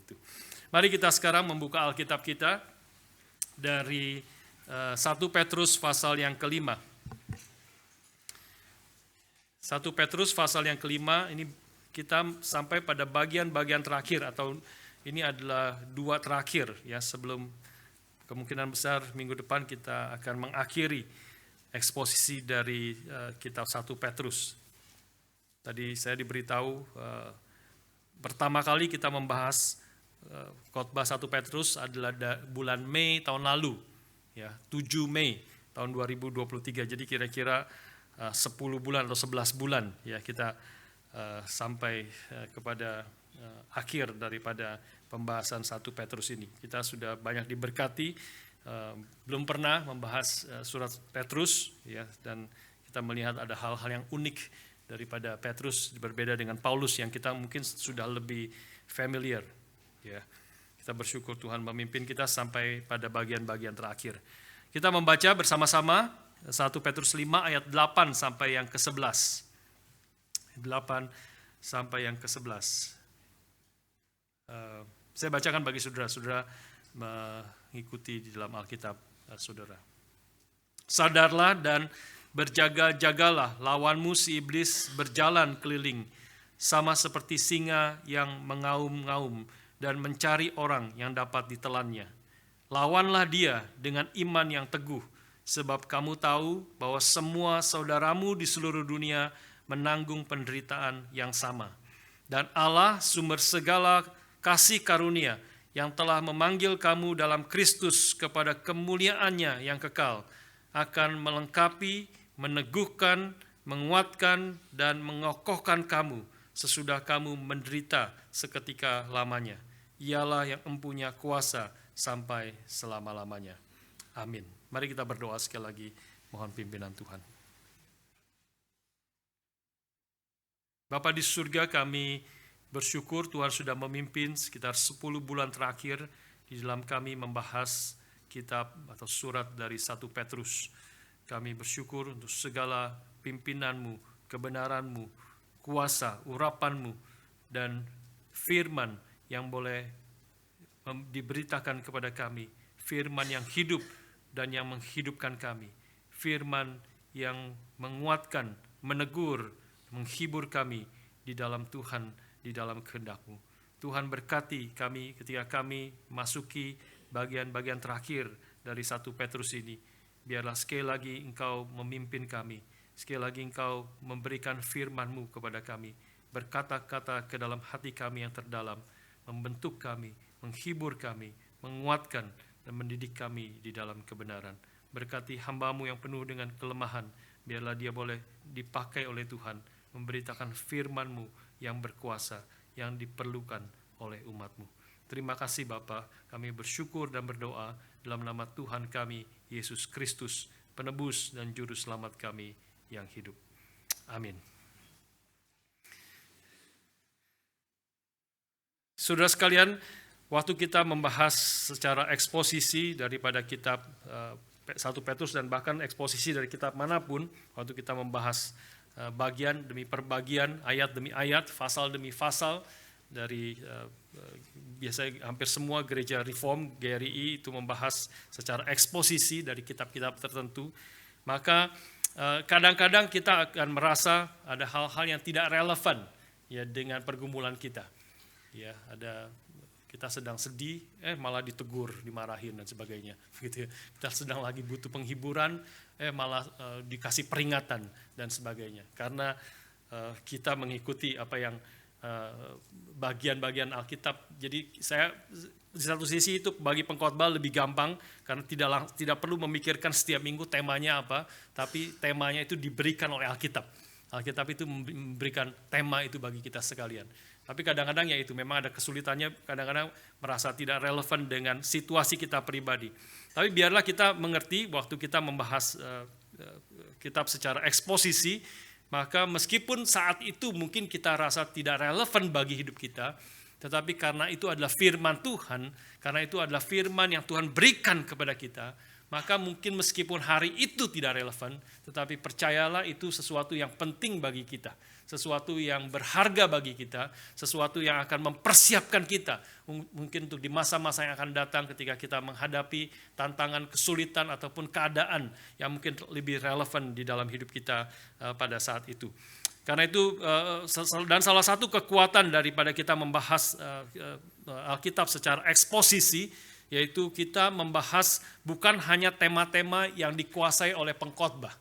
begitu. Mari kita sekarang membuka Alkitab kita dari 1 Petrus pasal yang kelima. 1 Petrus pasal yang kelima, ini kita sampai pada bagian-bagian terakhir, atau ini adalah 2 terakhir ya, sebelum kemungkinan besar minggu depan kita akan mengakhiri eksposisi dari kitab 1 Petrus. Tadi saya diberitahu pertama kali kita membahas khotbah 1 Petrus adalah bulan Mei tahun lalu, ya 7 Mei tahun 2023. Jadi kira-kira 10 bulan atau 11 bulan ya kita sampai kepada akhir daripada pembahasan 1 Petrus ini. Kita sudah banyak diberkati, belum pernah membahas surat Petrus ya, dan kita melihat ada hal-hal yang unik daripada Petrus, berbeda dengan Paulus yang kita mungkin sudah lebih familiar ya. Kita bersyukur Tuhan memimpin kita sampai pada bagian-bagian terakhir. Kita membaca bersama-sama 1 Petrus 5 ayat 8 sampai yang ke-11. 8 sampai yang ke-11. Saya bacakan bagi saudara-saudara mengikuti di dalam Alkitab saudara. Sadarlah dan berjaga-jagalah, lawanmu si iblis berjalan keliling, sama seperti singa yang mengaum-ngaum dan mencari orang yang dapat ditelannya. Lawanlah dia dengan iman yang teguh, sebab kamu tahu bahwa semua saudaramu di seluruh dunia menanggung penderitaan yang sama. Dan Allah, sumber segala kasih karunia, yang telah memanggil kamu dalam Kristus kepada kemuliaannya yang kekal, akan melengkapi, meneguhkan, menguatkan, dan mengokohkan kamu sesudah kamu menderita seketika lamanya. Ialah yang empunya kuasa sampai selama-lamanya. Amin. Mari kita berdoa sekali lagi, mohon pimpinan Tuhan. Bapa di surga, kami bersyukur Tuhan sudah memimpin sekitar 10 bulan terakhir di dalam kami membahas kitab atau surat dari 1 Petrus. Kami bersyukur untuk segala pimpinan-Mu, kebenaran-Mu, kuasa, urapan-Mu, dan firman yang boleh diberitakan kepada kami. Firman yang hidup dan yang menghidupkan kami. Firman yang menguatkan, menegur, menghibur kami di dalam Tuhan, di dalam kehendak-Mu. Tuhan berkati kami ketika kami masuki bagian-bagian terakhir dari 1 Petrus ini. Biarlah sekali lagi Engkau memimpin kami. Sekali lagi Engkau memberikan firman-Mu kepada kami. Berkata-kata ke dalam hati kami yang terdalam. Membentuk kami, menghibur kami, menguatkan, dan mendidik kami di dalam kebenaran. Berkati hamba-Mu yang penuh dengan kelemahan. Biarlah dia boleh dipakai oleh Tuhan. Memberitakan firman-Mu yang berkuasa, yang diperlukan oleh umat-Mu. Terima kasih Bapa, kami bersyukur dan berdoa dalam nama Tuhan kami, Yesus Kristus, penebus dan juru selamat kami yang hidup. Amin. Saudara sekalian, waktu kita membahas secara eksposisi daripada kitab 1 Petrus dan bahkan eksposisi dari kitab manapun, waktu kita membahas bagian demi perbagian, ayat demi ayat, pasal demi pasal, dari biasanya hampir semua gereja reform, GRI itu membahas secara eksposisi dari kitab-kitab tertentu, maka kadang-kadang kita akan merasa ada hal-hal yang tidak relevan ya dengan pergumulan kita. Ya, ada kita sedang sedih, malah ditegur, dimarahin dan sebagainya. Gitu ya. Kita sedang lagi butuh penghiburan, malah dikasih peringatan dan sebagainya. Karena kita mengikuti apa yang bagian-bagian Alkitab. Jadi saya di satu sisi itu bagi pengkhotbah lebih gampang karena tidak perlu memikirkan setiap minggu temanya apa, tapi temanya itu diberikan oleh Alkitab. Alkitab itu memberikan tema itu bagi kita sekalian. Tapi kadang-kadang ya itu memang ada kesulitannya, kadang-kadang merasa tidak relevan dengan situasi kita pribadi. Tapi biarlah kita mengerti waktu kita membahas kitab secara eksposisi, maka meskipun saat itu mungkin kita rasa tidak relevan bagi hidup kita, tetapi karena itu adalah firman Tuhan, karena itu adalah firman yang Tuhan berikan kepada kita, maka mungkin meskipun hari itu tidak relevan, tetapi percayalah itu sesuatu yang penting bagi kita. sesuatu yang berharga bagi kita, sesuatu yang akan mempersiapkan kita mungkin untuk di masa-masa yang akan datang ketika kita menghadapi tantangan, kesulitan ataupun keadaan yang mungkin lebih relevan di dalam hidup kita pada saat itu. Karena itu dan salah satu kekuatan daripada kita membahas Alkitab secara eksposisi, yaitu kita membahas bukan hanya tema-tema yang dikuasai oleh pengkhotbah.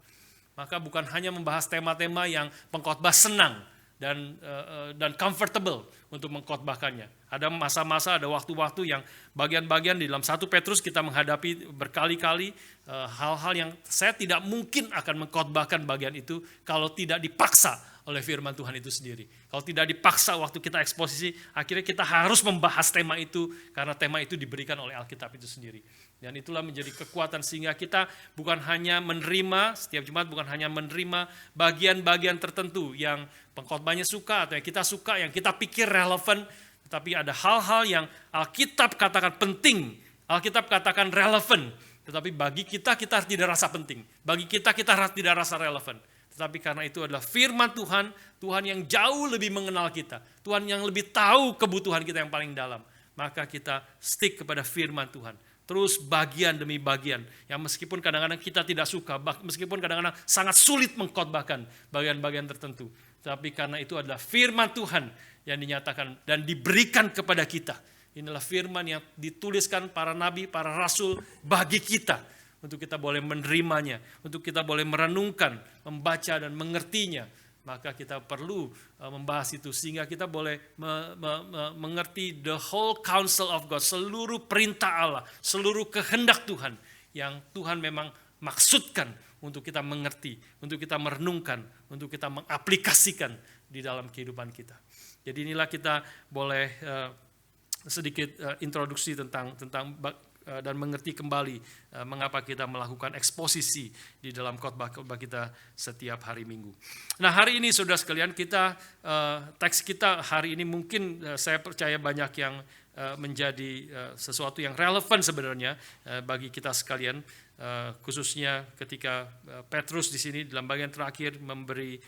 Maka bukan hanya membahas tema-tema yang pengkhotbah senang dan comfortable untuk mengkhotbahkannya. Ada masa-masa, ada waktu-waktu yang bagian-bagian di dalam 1 Petrus kita menghadapi berkali-kali hal-hal yang saya tidak mungkin akan mengkhotbahkan bagian itu kalau tidak dipaksa oleh firman Tuhan itu sendiri. Kalau tidak dipaksa waktu kita eksposisi, akhirnya kita harus membahas tema itu karena tema itu diberikan oleh Alkitab itu sendiri. Dan itulah menjadi kekuatan sehingga kita bukan hanya menerima, setiap Jumat bukan hanya menerima bagian-bagian tertentu yang pengkhotbahnya suka atau yang kita suka, yang kita pikir relevan, tetapi ada hal-hal yang Alkitab katakan penting, Alkitab katakan relevan, tetapi bagi kita tidak rasa penting, bagi kita tidak rasa relevan. Tetapi karena itu adalah firman Tuhan, Tuhan yang jauh lebih mengenal kita, Tuhan yang lebih tahu kebutuhan kita yang paling dalam, maka kita stick kepada firman Tuhan. Terus bagian demi bagian, yang meskipun kadang-kadang kita tidak suka, meskipun kadang-kadang sangat sulit mengkhotbahkan bagian-bagian tertentu, tapi karena itu adalah firman Tuhan yang dinyatakan dan diberikan kepada kita. Inilah firman yang dituliskan para nabi, para rasul bagi kita, untuk kita boleh menerimanya, untuk kita boleh merenungkan, membaca dan mengertinya. Maka kita perlu membahas itu sehingga kita boleh mengerti the whole counsel of God, seluruh perintah Allah, seluruh kehendak Tuhan yang Tuhan memang maksudkan untuk kita mengerti, untuk kita merenungkan, untuk kita mengaplikasikan di dalam kehidupan kita. Jadi inilah kita boleh sedikit introduksi tentang dan mengerti kembali mengapa kita melakukan eksposisi di dalam khotbah-khotbah kita setiap hari Minggu. Nah, hari ini saudara sekalian, teks kita hari ini mungkin saya percaya banyak yang menjadi sesuatu yang relevan sebenarnya bagi kita sekalian, khususnya ketika Petrus di sini dalam bagian terakhir memberi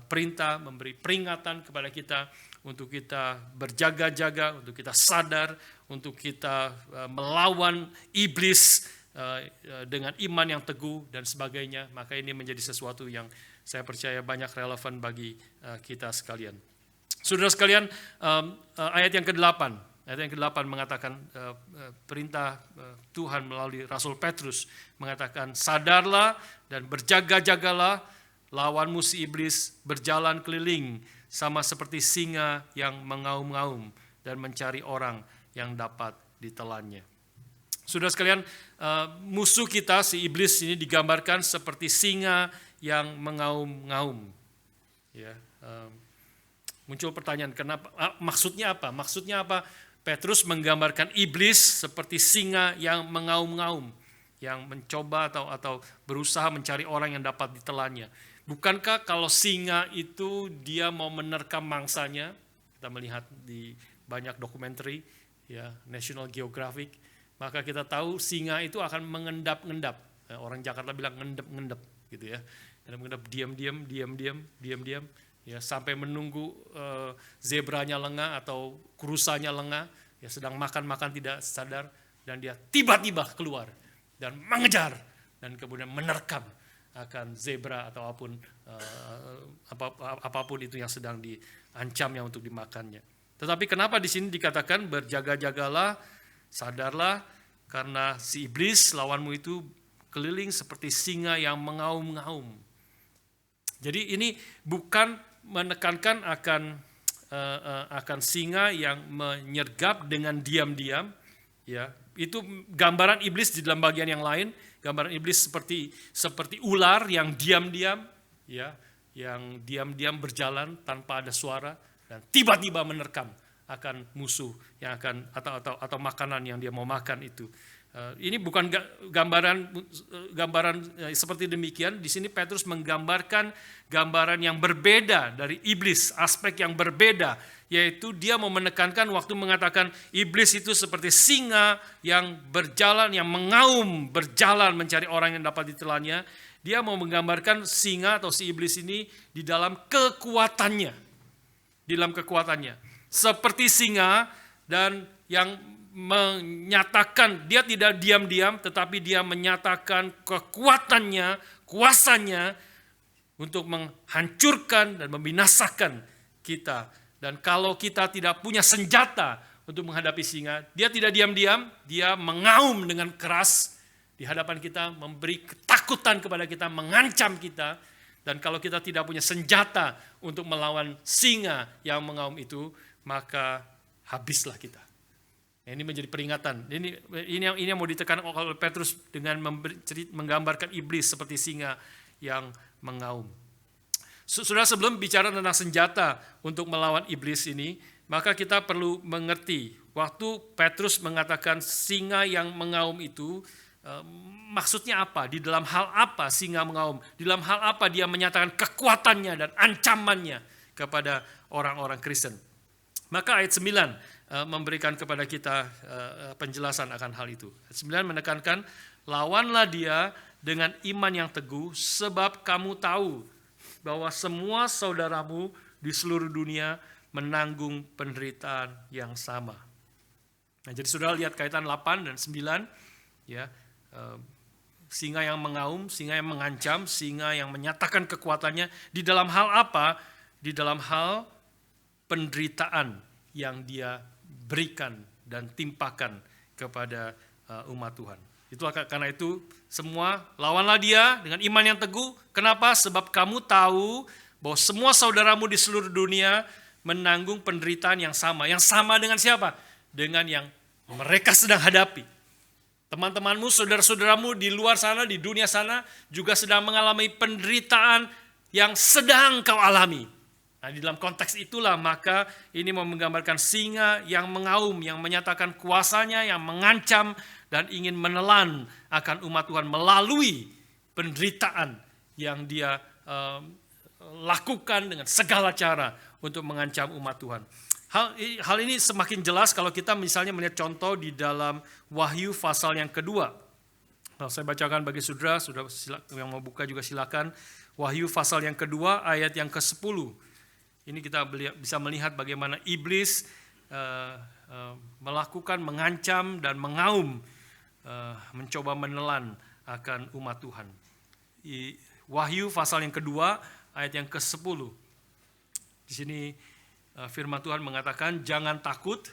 perintah, memberi peringatan kepada kita untuk kita berjaga-jaga, untuk kita sadar, untuk kita melawan iblis dengan iman yang teguh dan sebagainya. Maka ini menjadi sesuatu yang saya percaya banyak relevan bagi kita sekalian. Saudara sekalian, ayat yang ke-8 mengatakan perintah Tuhan melalui Rasul Petrus mengatakan, sadarlah dan berjaga-jagalah, lawanmu si iblis berjalan keliling sama seperti singa yang mengaum-ngaum dan mencari orang yang dapat ditelannya. Saudara sekalian, musuh kita si iblis ini digambarkan seperti singa yang mengaum-ngaum. Ya, muncul pertanyaan, kenapa? Maksudnya apa? Maksudnya apa? Petrus menggambarkan iblis seperti singa yang mengaum-ngaum, yang mencoba atau berusaha mencari orang yang dapat ditelannya. Bukankah kalau singa itu dia mau menerkam mangsanya? Kita melihat di banyak dokumenter, ya, National Geographic, maka kita tahu singa itu akan mengendap-endap. Orang Jakarta bilang ngendep-ngendep gitu ya. Ngendep-ngendep, diam-diam, ya, sampai menunggu zebranya lengah atau kurusanya lengah, ya, sedang makan-makan tidak sadar, dan dia tiba-tiba keluar dan mengejar dan kemudian menerkam akan zebra atau apapun itu yang sedang diancamnya untuk dimakannya. Tetapi kenapa di sini dikatakan berjaga-jagalah, sadarlah, karena si iblis lawanmu itu keliling seperti singa yang mengaum-ngaum. Jadi ini bukan menekankan akan singa yang menyergap dengan diam-diam, ya. Itu gambaran iblis di dalam bagian yang lain. Gambaran iblis seperti ular yang diam-diam, ya, yang diam-diam berjalan tanpa ada suara dan tiba-tiba menerkam akan musuh yang akan atau makanan yang dia mau makan itu. Ini bukan gambaran seperti demikian. Di sini Petrus menggambarkan gambaran yang berbeda dari iblis, aspek yang berbeda, yaitu dia mau menekankan waktu mengatakan iblis itu seperti singa yang berjalan, yang mengaum, berjalan mencari orang yang dapat ditelannya. Dia mau menggambarkan singa atau si iblis ini di dalam kekuatannya. Di dalam kekuatannya. Seperti singa dan yang menyatakan, dia tidak diam-diam, tetapi dia menyatakan kekuatannya, kuasanya untuk menghancurkan dan membinasakan kita. Dan kalau kita tidak punya senjata untuk menghadapi singa, dia tidak diam-diam, dia mengaum dengan keras di hadapan kita, memberi ketakutan kepada kita, mengancam kita. Dan kalau kita tidak punya senjata untuk melawan singa yang mengaum itu, maka habislah kita. Ini menjadi peringatan. Ini yang mau ditekan oleh Petrus dengan menggambarkan iblis seperti singa yang mengaum. Sudah sebelum bicara tentang senjata untuk melawan iblis ini, maka kita perlu mengerti waktu Petrus mengatakan singa yang mengaum itu, maksudnya apa? Di dalam hal apa singa mengaum? Di dalam hal apa dia menyatakan kekuatannya dan ancamannya kepada orang-orang Kristen? Maka ayat 9 memberikan kepada kita penjelasan akan hal itu. Ayat 9 menekankan, lawanlah dia dengan iman yang teguh, sebab kamu tahu bahwa semua saudaramu di seluruh dunia menanggung penderitaan yang sama. Nah, jadi saudara lihat kaitan 8 dan 9, ya, singa yang mengaum, singa yang mengancam, singa yang menyatakan kekuatannya di dalam hal apa? Di dalam hal penderitaan yang dia berikan dan timpakan kepada umat Tuhan. Karena itu semua lawanlah dia dengan iman yang teguh. Kenapa? Sebab kamu tahu bahwa semua saudaramu di seluruh dunia menanggung penderitaan yang sama. Yang sama dengan siapa? Dengan yang mereka sedang hadapi. Teman-temanmu, saudara-saudaramu di luar sana, di dunia sana juga sedang mengalami penderitaan yang sedang kau alami. Nah, di dalam konteks itulah maka ini mau menggambarkan singa yang mengaum, yang menyatakan kuasanya, yang mengancam dan ingin menelan akan umat Tuhan melalui penderitaan yang dia lakukan dengan segala cara untuk mengancam umat Tuhan. Hal ini semakin jelas kalau kita misalnya melihat contoh di dalam Wahyu pasal yang kedua. Nah, saya bacakan bagi saudara yang mau buka juga silakan. Wahyu pasal yang kedua ayat yang ke-10. Ini kita bisa melihat bagaimana iblis melakukan, mengancam dan mengaum, mencoba menelan akan umat Tuhan. Wahyu pasal yang kedua ayat yang ke-10. Di sini firman Tuhan mengatakan, jangan takut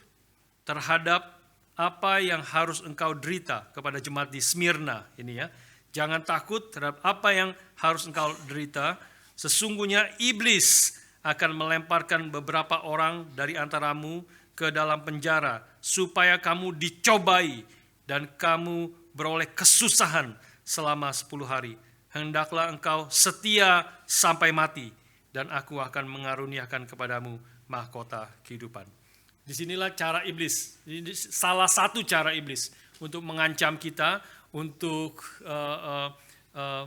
terhadap apa yang harus engkau derita, kepada jemaat di Smyrna ini ya. Jangan takut terhadap apa yang harus engkau derita. Sesungguhnya iblis akan melemparkan beberapa orang dari antaramu ke dalam penjara, supaya kamu dicobai dan kamu beroleh kesusahan selama 10 hari. Hendaklah engkau setia sampai mati, dan aku akan mengaruniakan kepadamu mahkota kehidupan. Disinilah cara iblis. Ini salah satu cara iblis untuk mengancam kita, untuk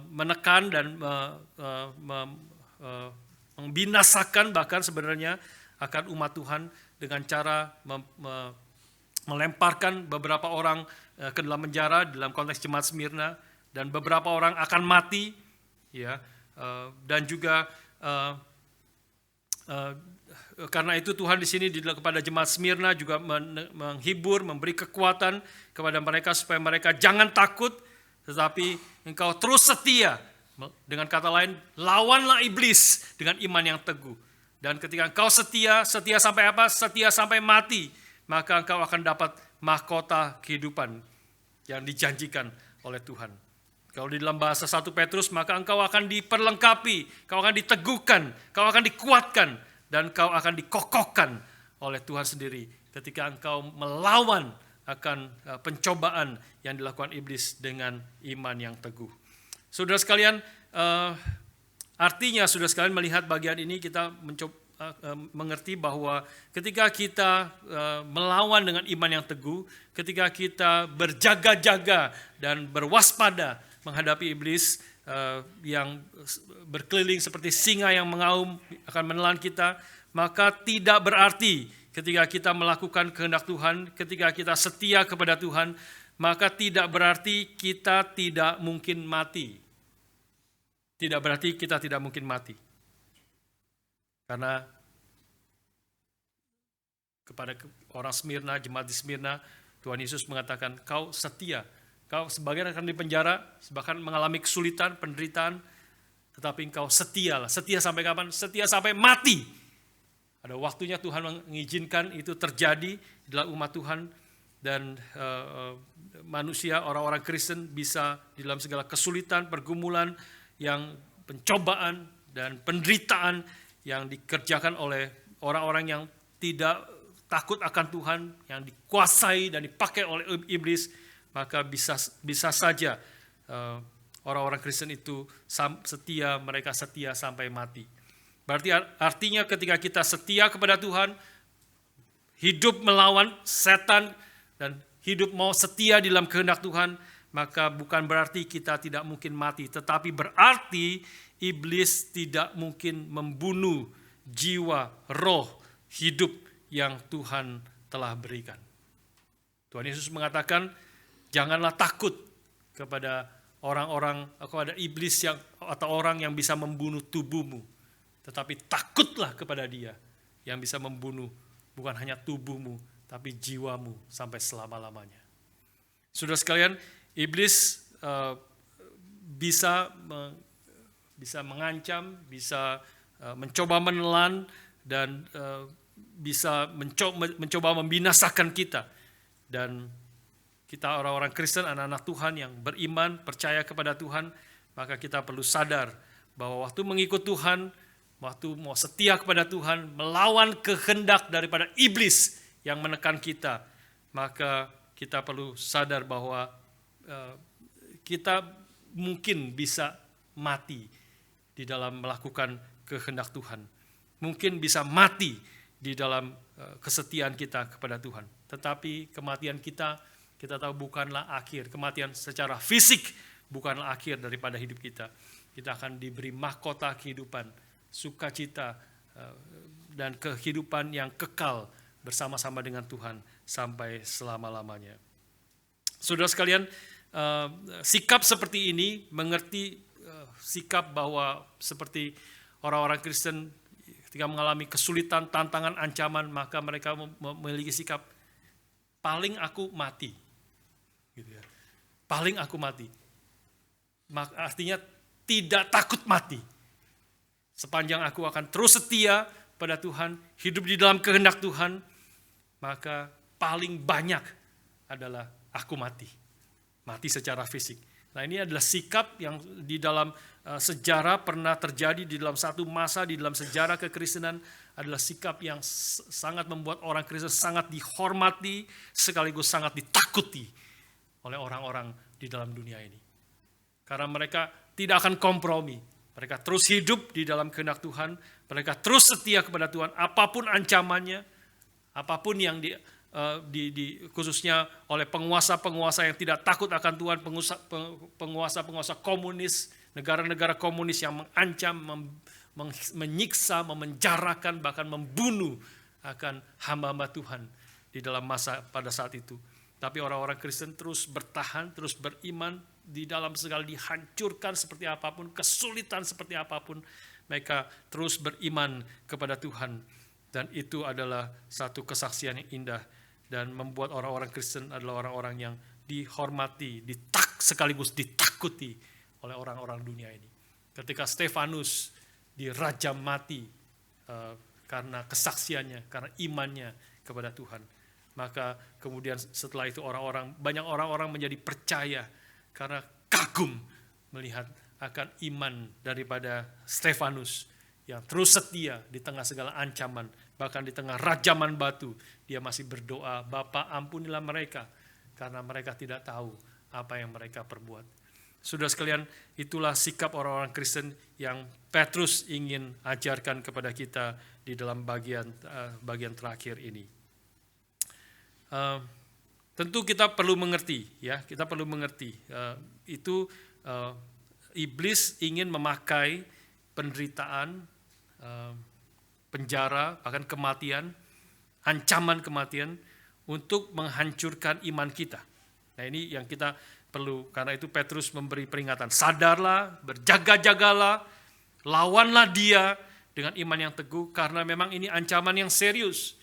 menekan dan membinasakan bahkan sebenarnya akan umat Tuhan dengan cara melemparkan beberapa orang ke dalam penjara dalam konteks jemaat Smyrna, dan beberapa orang akan mati, ya, dan juga karena itu Tuhan di sini kepada jemaat Smyrna juga menghibur, memberi kekuatan kepada mereka supaya mereka jangan takut, tetapi engkau terus setia. Dengan kata lain, lawanlah iblis dengan iman yang teguh. Dan ketika engkau setia sampai apa? Setia sampai mati, maka engkau akan dapat mahkota kehidupan yang dijanjikan oleh Tuhan. Kalau di dalam bahasa 1 Petrus, maka engkau akan diperlengkapi, kau akan diteguhkan, kau akan dikuatkan, dan kau akan dikokohkan oleh Tuhan sendiri ketika engkau melawan akan pencobaan yang dilakukan iblis dengan iman yang teguh. Saudara sekalian, artinya saudara sekalian melihat bagian ini kita mengerti bahwa ketika kita melawan dengan iman yang teguh, ketika kita berjaga-jaga dan berwaspada menghadapi iblis yang berkeliling seperti singa yang mengaum akan menelan kita, maka tidak berarti ketika kita melakukan kehendak Tuhan, ketika kita setia kepada Tuhan, maka tidak berarti kita tidak mungkin mati. tidak berarti kita tidak mungkin mati. Karena kepada orang Smyrna, jemaat di Smyrna, Tuhan Yesus mengatakan, kau setia. Kau sebagian akan dipenjara, bahkan mengalami kesulitan, penderitaan, tetapi engkau setialah. Setia sampai kapan? Setia sampai mati. Ada waktunya Tuhan mengizinkan itu terjadi dalam umat Tuhan, dan manusia, orang-orang Kristen bisa di dalam segala kesulitan, pergumulan, yang pencobaan dan penderitaan yang dikerjakan oleh orang-orang yang tidak takut akan Tuhan, yang dikuasai dan dipakai oleh iblis, maka bisa saja orang-orang Kristen itu setia, mereka setia sampai mati. Berarti artinya ketika kita setia kepada Tuhan, hidup melawan setan dan hidup mau setia di dalam kehendak Tuhan, maka bukan berarti kita tidak mungkin mati, tetapi berarti iblis tidak mungkin membunuh jiwa, roh, hidup yang Tuhan telah berikan. Tuhan Yesus mengatakan, janganlah takut kepada orang-orang, kepada iblis atau orang yang bisa membunuh tubuhmu, tetapi takutlah kepada Dia yang bisa membunuh bukan hanya tubuhmu, tapi jiwamu sampai selama-lamanya. Saudara sekalian, iblis bisa mengancam, bisa mencoba menelan, dan bisa mencoba membinasakan kita. Dan kita orang-orang Kristen, anak-anak Tuhan yang beriman, percaya kepada Tuhan, maka kita perlu sadar bahwa waktu mengikut Tuhan, waktu mau setia kepada Tuhan, melawan kehendak daripada iblis yang menekan kita, maka kita perlu sadar bahwa kita mungkin bisa mati di dalam melakukan kehendak Tuhan. Mungkin bisa mati di dalam kesetiaan kita kepada Tuhan. Tetapi kematian kita tahu bukanlah akhir. Kematian secara fisik bukanlah akhir daripada hidup kita. Kita akan diberi mahkota kehidupan, sukacita, dan kehidupan yang kekal bersama-sama dengan Tuhan sampai selama-lamanya. Saudara sekalian, sikap seperti ini mengerti sikap bahwa seperti orang-orang Kristen ketika mengalami kesulitan, tantangan, ancaman, maka mereka memiliki sikap paling aku mati, gitu ya. Paling aku mati. Artinya tidak takut mati. Sepanjang aku akan terus setia pada Tuhan, hidup di dalam kehendak Tuhan, maka paling banyak adalah aku mati. Mati secara fisik. Nah, ini adalah sikap yang di dalam sejarah pernah terjadi di dalam satu masa di dalam sejarah kekristenan, adalah sikap yang sangat membuat orang Kristen sangat dihormati sekaligus sangat ditakuti oleh orang-orang di dalam dunia ini. Karena mereka tidak akan kompromi. Mereka terus hidup di dalam kehendak Tuhan, mereka terus setia kepada Tuhan apapun ancamannya, apapun yang khususnya oleh penguasa-penguasa yang tidak takut akan Tuhan, penguasa-penguasa komunis, negara-negara komunis yang mengancam, menyiksa, memenjarakan, bahkan membunuh akan hamba-hamba Tuhan di dalam masa pada saat itu. Tapi orang-orang Kristen terus bertahan, terus beriman di dalam segala dihancurkan seperti apapun, kesulitan seperti apapun, mereka terus beriman kepada Tuhan. Dan itu adalah satu kesaksian yang indah dan membuat orang-orang Kristen adalah orang-orang yang dihormati, sekaligus ditakuti oleh orang-orang dunia ini. Ketika Stefanus dirajam mati karena kesaksiannya, karena imannya kepada Tuhan, maka kemudian setelah itu banyak orang-orang menjadi percaya karena kagum melihat akan iman daripada Stefanus yang terus setia di tengah segala ancaman, bahkan di tengah rajaman batu, dia masih berdoa, Bapa ampunilah mereka, karena mereka tidak tahu apa yang mereka perbuat. Saudara sekalian, itulah sikap orang-orang Kristen yang Petrus ingin ajarkan kepada kita di dalam bagian terakhir ini. Tentu kita perlu mengerti, ya, kita perlu mengerti iblis ingin memakai penderitaan, penjara, bahkan kematian, ancaman kematian untuk menghancurkan iman kita. Nah, ini yang kita karena itu Petrus memberi peringatan, sadarlah, berjaga-jagalah, lawanlah dia dengan iman yang teguh, karena memang ini ancaman yang serius.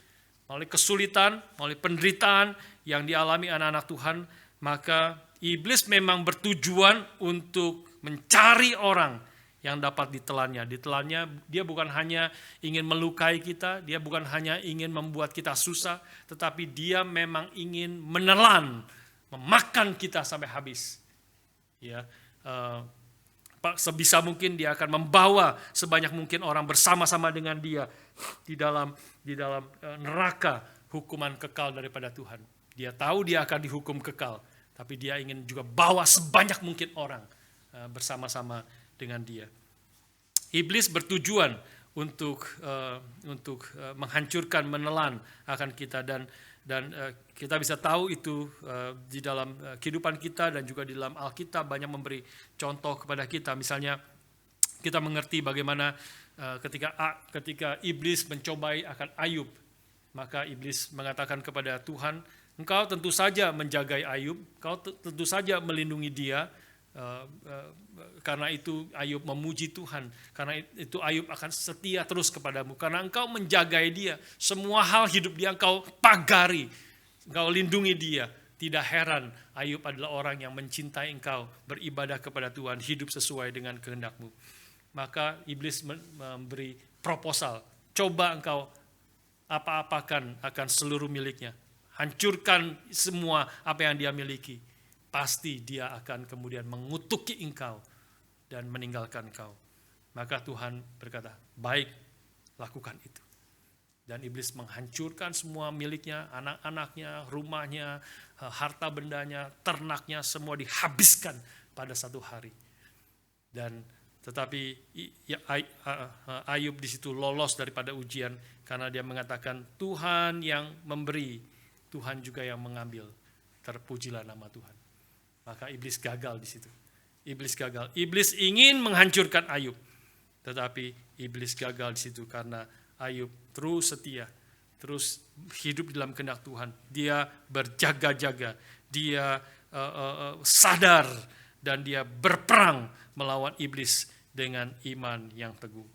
Melalui kesulitan, melalui penderitaan yang dialami anak-anak Tuhan, maka iblis memang bertujuan untuk mencari orang yang dapat ditelannya. Ditelannya, dia bukan hanya ingin melukai kita, dia bukan hanya ingin membuat kita susah, tetapi dia memang ingin menelan, memakan kita sampai habis. Ya, sebisa mungkin dia akan membawa sebanyak mungkin orang bersama-sama dengan dia di dalam neraka hukuman kekal daripada Tuhan. Dia tahu dia akan dihukum kekal, tapi dia ingin juga bawa sebanyak mungkin orang bersama-sama dengan dia. Iblis bertujuan untuk menghancurkan, menelan akan kita, dan kita bisa tahu itu di dalam kehidupan kita dan juga di dalam Alkitab banyak memberi contoh kepada kita. Misalnya kita mengerti bagaimana ketika iblis mencobai akan Ayub, maka iblis mengatakan kepada Tuhan, engkau tentu saja menjagai Ayub, engkau tentu saja melindungi dia, karena itu Ayub memuji Tuhan, karena itu Ayub akan setia terus kepadamu, karena engkau menjagai dia, semua hal hidup dia engkau pagari, engkau lindungi dia. Tidak heran Ayub adalah orang yang mencintai engkau, beribadah kepada Tuhan, hidup sesuai dengan kehendakmu. Maka iblis memberi proposal, coba engkau apa-apakan akan seluruh miliknya, hancurkan semua apa yang dia miliki. Pasti dia akan kemudian mengutuki engkau dan meninggalkan engkau. Maka Tuhan berkata, baik, lakukan itu. Dan iblis menghancurkan semua miliknya, anak-anaknya, rumahnya, harta bendanya, ternaknya, semua dihabiskan pada satu hari. Tetapi Ayub di situ lolos daripada ujian, karena dia mengatakan, Tuhan yang memberi, Tuhan juga yang mengambil. Terpujilah nama Tuhan. Maka iblis gagal di situ. Iblis gagal. Iblis ingin menghancurkan Ayub, tetapi iblis gagal di situ karena Ayub terus setia, terus hidup dalam kehendak Tuhan. Dia berjaga-jaga, dia sadar, dan dia berperang melawan iblis dengan iman yang teguh.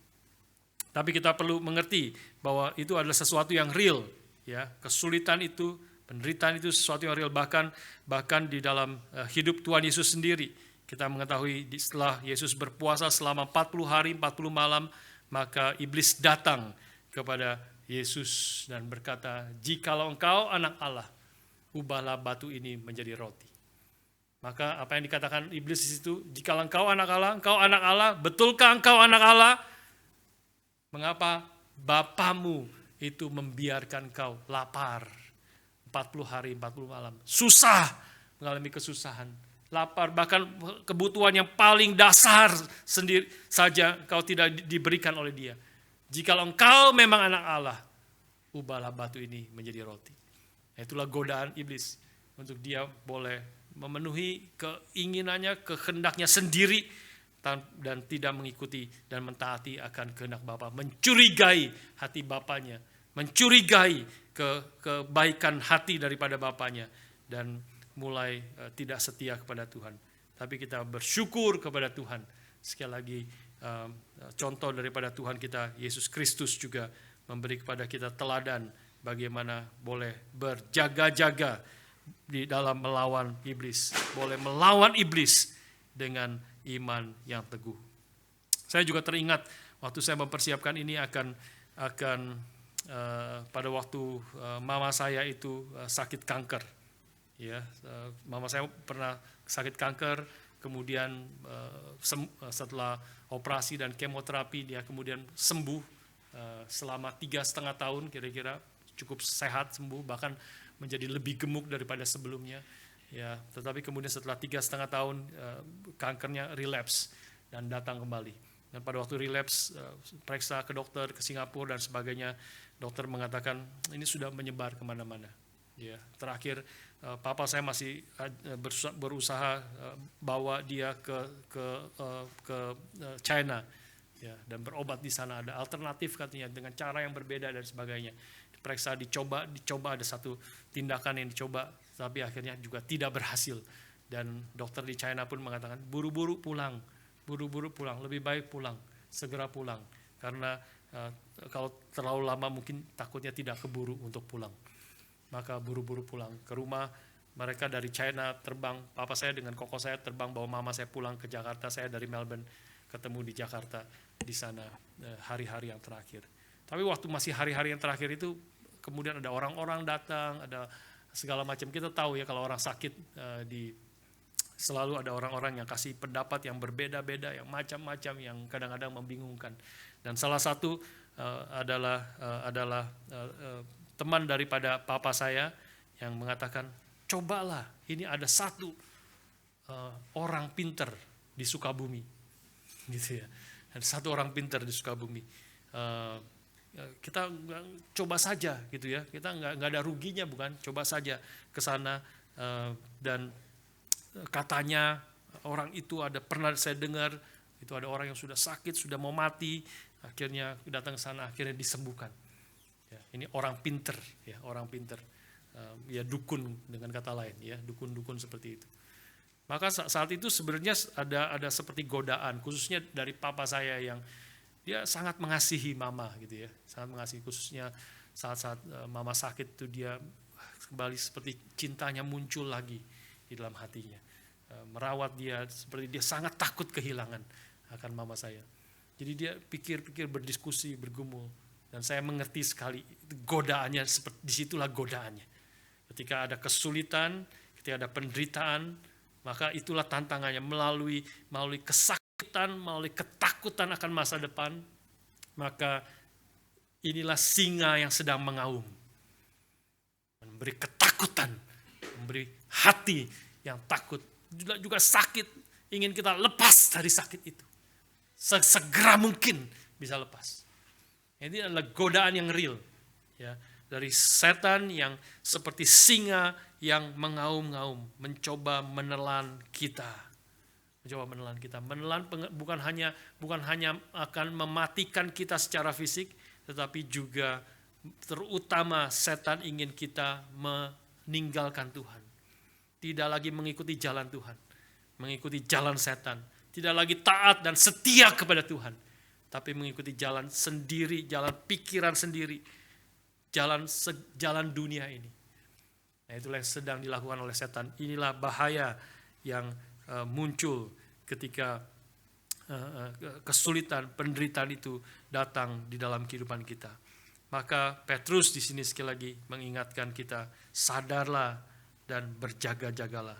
Tapi kita perlu mengerti bahwa itu adalah sesuatu yang real, ya. Kesulitan itu, penderitaan itu sesuatu yang real, bahkan di dalam hidup Tuhan Yesus sendiri. Kita mengetahui setelah Yesus berpuasa selama 40 hari 40 malam, maka iblis datang kepada Yesus dan berkata, jikalau engkau anak Allah, ubahlah batu ini menjadi roti. Maka apa yang dikatakan iblis di situ, jikalau engkau anak Allah, betulkah engkau anak Allah? Mengapa Bapamu itu membiarkan kau lapar 40 hari 40 malam, susah, mengalami kesusahan, lapar, bahkan kebutuhan yang paling dasar sendiri saja kau tidak diberikan oleh dia. Jikalau engkau memang anak Allah, ubahlah batu ini menjadi roti. Itulah godaan iblis untuk dia boleh memenuhi keinginannya, kehendaknya sendiri, dan tidak mengikuti dan mentaati akan kehendak Bapa, mencurigai hati Bapanya, mencurigai kebaikan hati daripada Bapanya, dan mulai tidak setia kepada Tuhan. Tapi kita bersyukur kepada Tuhan. Sekali lagi, contoh daripada Tuhan kita, Yesus Kristus juga memberi kepada kita teladan bagaimana boleh berjaga-jaga di dalam melawan iblis, boleh melawan iblis dengan iman yang teguh. Saya juga teringat waktu saya mempersiapkan ini akan pada waktu mama saya itu sakit kanker. Ya, mama saya pernah sakit kanker, kemudian setelah operasi dan kemoterapi dia kemudian sembuh selama 3,5 tahun kira-kira, cukup sehat, sembuh, bahkan menjadi lebih gemuk daripada sebelumnya. Ya, tetapi kemudian setelah 3,5 tahun kankernya relapse dan datang kembali. Dan pada waktu relapse, periksa ke dokter, ke Singapura dan sebagainya, dokter mengatakan ini sudah menyebar kemana-mana. Ya, terakhir papa saya masih berusaha bawa dia ke China, ya, dan berobat di sana. Ada alternatif katanya dengan cara yang berbeda dan sebagainya. Periksa, dicoba ada satu tindakan yang dicoba, tapi akhirnya juga tidak berhasil. Dan dokter di China pun mengatakan buru-buru pulang, lebih baik pulang, segera pulang. Karena kalau terlalu lama mungkin takutnya tidak keburu untuk pulang. Maka buru-buru pulang ke rumah. Mereka dari China terbang, papa saya dengan koko saya terbang bawa mama saya pulang ke Jakarta. Saya dari Melbourne ketemu di Jakarta di sana hari-hari yang terakhir. Tapi waktu masih hari-hari yang terakhir itu kemudian ada orang-orang datang, ada segala macam. Kita tahu ya kalau orang sakit selalu ada orang-orang yang kasih pendapat yang berbeda-beda, yang macam-macam, yang kadang-kadang membingungkan. Dan salah satu adalah teman daripada papa saya yang mengatakan, cobalah, ini ada satu orang pinter di Sukabumi, gitu ya. Ada satu orang pinter di Sukabumi. Kita coba saja, gitu ya. Kita nggak ada ruginya, bukan? Coba saja ke sana dan katanya orang itu pernah saya dengar itu ada orang yang sudah sakit, sudah mau mati, akhirnya datang ke sana, akhirnya disembuhkan. Ya, ini orang pinter, ya orang pinter. Ya dukun dengan kata lain, ya dukun-dukun seperti itu. Maka saat itu sebenarnya ada seperti godaan, khususnya dari papa saya yang dia sangat mengasihi mama gitu ya, sangat mengasihi, khususnya saat mama sakit itu dia kembali seperti cintanya muncul lagi di dalam hatinya, merawat dia seperti dia sangat takut kehilangan akan mama saya. Jadi dia pikir-pikir, berdiskusi, bergumul, dan saya mengerti sekali godaannya, seperti disitulah godaannya. Ketika ada kesulitan, ketika ada penderitaan, maka itulah tantangannya melalui kesakitan, melalui ketakutan akan masa depan, maka inilah singa yang sedang mengaum. Memberi ketakutan, memberi hati yang takut, juga sakit, ingin kita lepas dari sakit itu. Segera mungkin bisa lepas. Ini adalah godaan yang real, ya, dari setan yang seperti singa yang mengaum-ngaum, mencoba menelan kita. Menelan bukan hanya akan mematikan kita secara fisik, tetapi juga terutama setan ingin kita meninggalkan Tuhan. Tidak lagi mengikuti jalan Tuhan, mengikuti jalan setan. Tidak lagi taat dan setia kepada Tuhan, tapi mengikuti jalan sendiri, jalan pikiran sendiri, jalan dunia ini. Nah, itulah yang sedang dilakukan oleh setan. Inilah bahaya yang muncul ketika kesulitan, penderitaan itu datang di dalam kehidupan kita. Maka Petrus di sini sekali lagi mengingatkan kita, sadarlah dan berjaga-jagalah.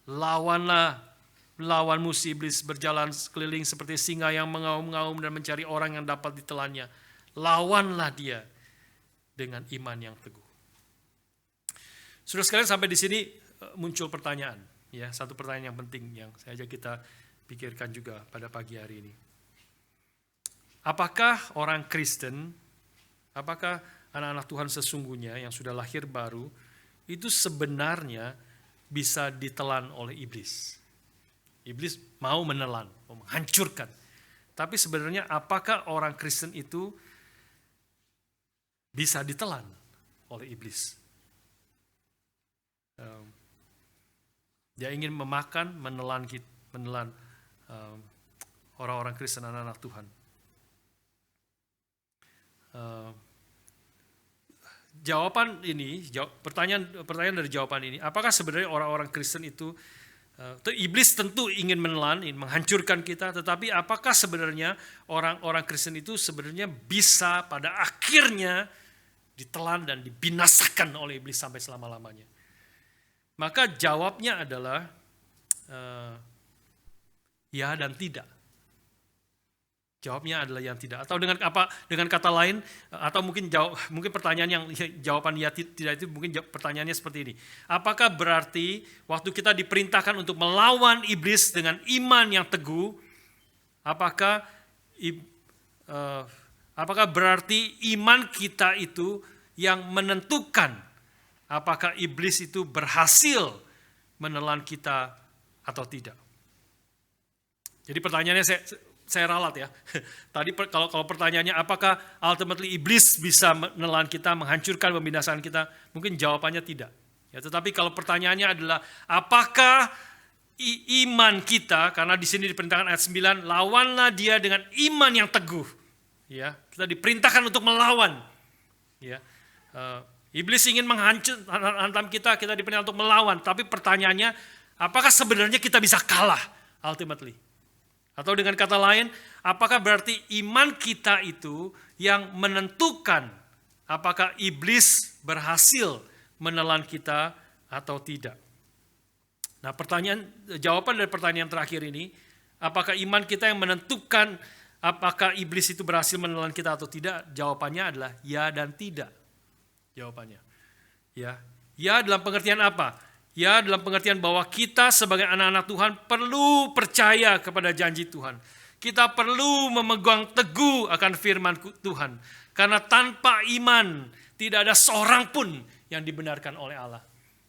Lawan musuh iblis, berjalan sekeliling seperti singa yang mengaum-ngaum dan mencari orang yang dapat ditelannya. Lawanlah dia dengan iman yang teguh. Sudah sekalian, sampai di sini muncul pertanyaan, ya, satu pertanyaan yang penting yang saya ajak kita pikirkan juga pada pagi hari ini. Apakah orang Kristen, apakah anak-anak Tuhan sesungguhnya yang sudah lahir baru itu sebenarnya bisa ditelan oleh iblis? Iblis mau menelan, mau menghancurkan. Tapi sebenarnya apakah orang Kristen itu bisa ditelan oleh iblis? Dia ingin memakan, menelan orang-orang Kristen, anak-anak Tuhan. Jawaban ini, pertanyaan dari jawaban ini, apakah sebenarnya orang-orang Kristen itu, iblis tentu ingin menelan, ingin menghancurkan kita, tetapi apakah sebenarnya orang-orang Kristen itu sebenarnya bisa pada akhirnya ditelan dan dibinasakan oleh iblis sampai selama-lamanya? Maka jawabnya adalah ya dan tidak. Jawabnya adalah yang tidak. Atau dengan kata lain, atau mungkin pertanyaan yang jawaban ya tidak itu, mungkin pertanyaannya seperti ini. Apakah berarti waktu kita diperintahkan untuk melawan iblis dengan iman yang teguh, apakah berarti iman kita itu yang menentukan apakah iblis itu berhasil menelan kita atau tidak? Jadi pertanyaannya saya ralat ya. Tadi kalau pertanyaannya apakah ultimately iblis bisa menelan kita, menghancurkan, membinasakan kita, mungkin jawabannya tidak. Ya, tetapi kalau pertanyaannya adalah apakah iman kita, karena di sini diperintahkan ayat 9, lawanlah dia dengan iman yang teguh. Ya, kita diperintahkan untuk melawan. Ya, iblis ingin menghantam kita, kita diperintahkan untuk melawan. Tapi pertanyaannya, apakah sebenarnya kita bisa kalah ultimately? Atau dengan kata lain, apakah berarti iman kita itu yang menentukan apakah iblis berhasil menelan kita atau tidak? Nah, jawaban dari pertanyaan terakhir ini, apakah iman kita yang menentukan apakah iblis itu berhasil menelan kita atau tidak? Jawabannya adalah ya dan tidak. Jawabannya. Ya dalam pengertian apa? Ya dalam pengertian bahwa kita sebagai anak-anak Tuhan perlu percaya kepada janji Tuhan. Kita perlu memegang teguh akan firman Tuhan. Karena tanpa iman tidak ada seorang pun yang dibenarkan oleh Allah.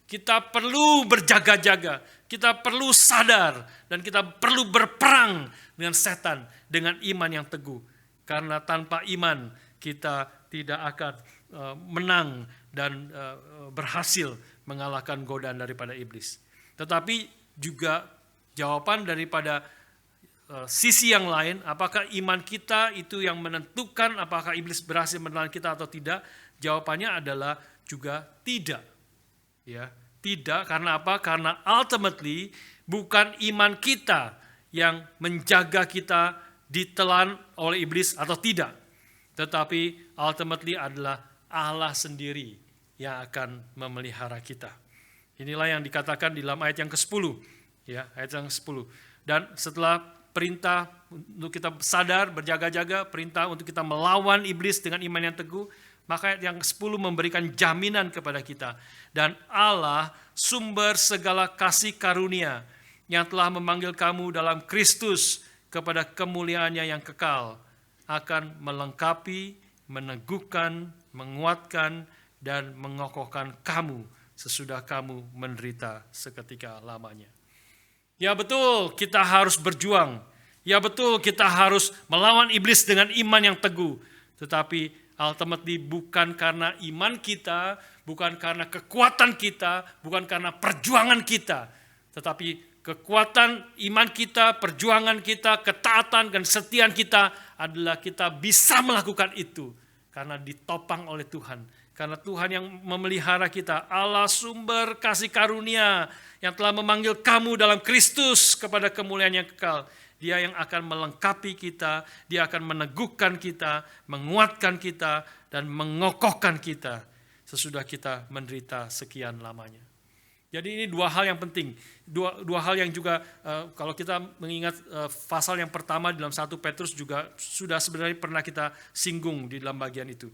Kita perlu berjaga-jaga, kita perlu sadar, dan kita perlu berperang dengan setan dengan iman yang teguh. Karena tanpa iman kita tidak akan menang dan berhasil mengalahkan godaan daripada iblis. Tetapi juga jawaban daripada sisi yang lain, apakah iman kita itu yang menentukan apakah iblis berhasil menelan kita atau tidak? Jawabannya adalah juga tidak. Ya, tidak, karena apa? Karena ultimately bukan iman kita yang menjaga kita ditelan oleh iblis atau tidak. Tetapi ultimately adalah Allah sendiri yang akan memelihara kita. Inilah yang dikatakan di dalam ayat yang ke-10. Ya, ayat yang ke-10. Dan setelah perintah untuk kita sadar, berjaga-jaga, perintah untuk kita melawan iblis dengan iman yang teguh, maka ayat yang ke-10 memberikan jaminan kepada kita. Dan Allah, sumber segala kasih karunia, yang telah memanggil kamu dalam Kristus kepada kemuliaannya yang kekal, akan melengkapi, meneguhkan, menguatkan, dan mengokohkan kamu sesudah kamu menderita seketika lamanya. Ya betul, kita harus berjuang. Ya betul, kita harus melawan iblis dengan iman yang teguh. Tetapi ultimately bukan karena iman kita, bukan karena kekuatan kita, bukan karena perjuangan kita. Tetapi kekuatan iman kita, perjuangan kita, ketaatan dan kesetiaan kita adalah kita bisa melakukan itu. Karena ditopang oleh Tuhan. Karena Tuhan yang memelihara kita, Allah sumber kasih karunia yang telah memanggil kamu dalam Kristus kepada kemuliaan yang kekal. Dia yang akan melengkapi kita, dia akan meneguhkan kita, menguatkan kita, dan mengokohkan kita sesudah kita menderita sekian lamanya. Jadi ini dua hal yang penting, dua hal yang juga kalau kita mengingat pasal yang pertama dalam 1 Petrus juga sudah sebenarnya pernah kita singgung di dalam bagian itu.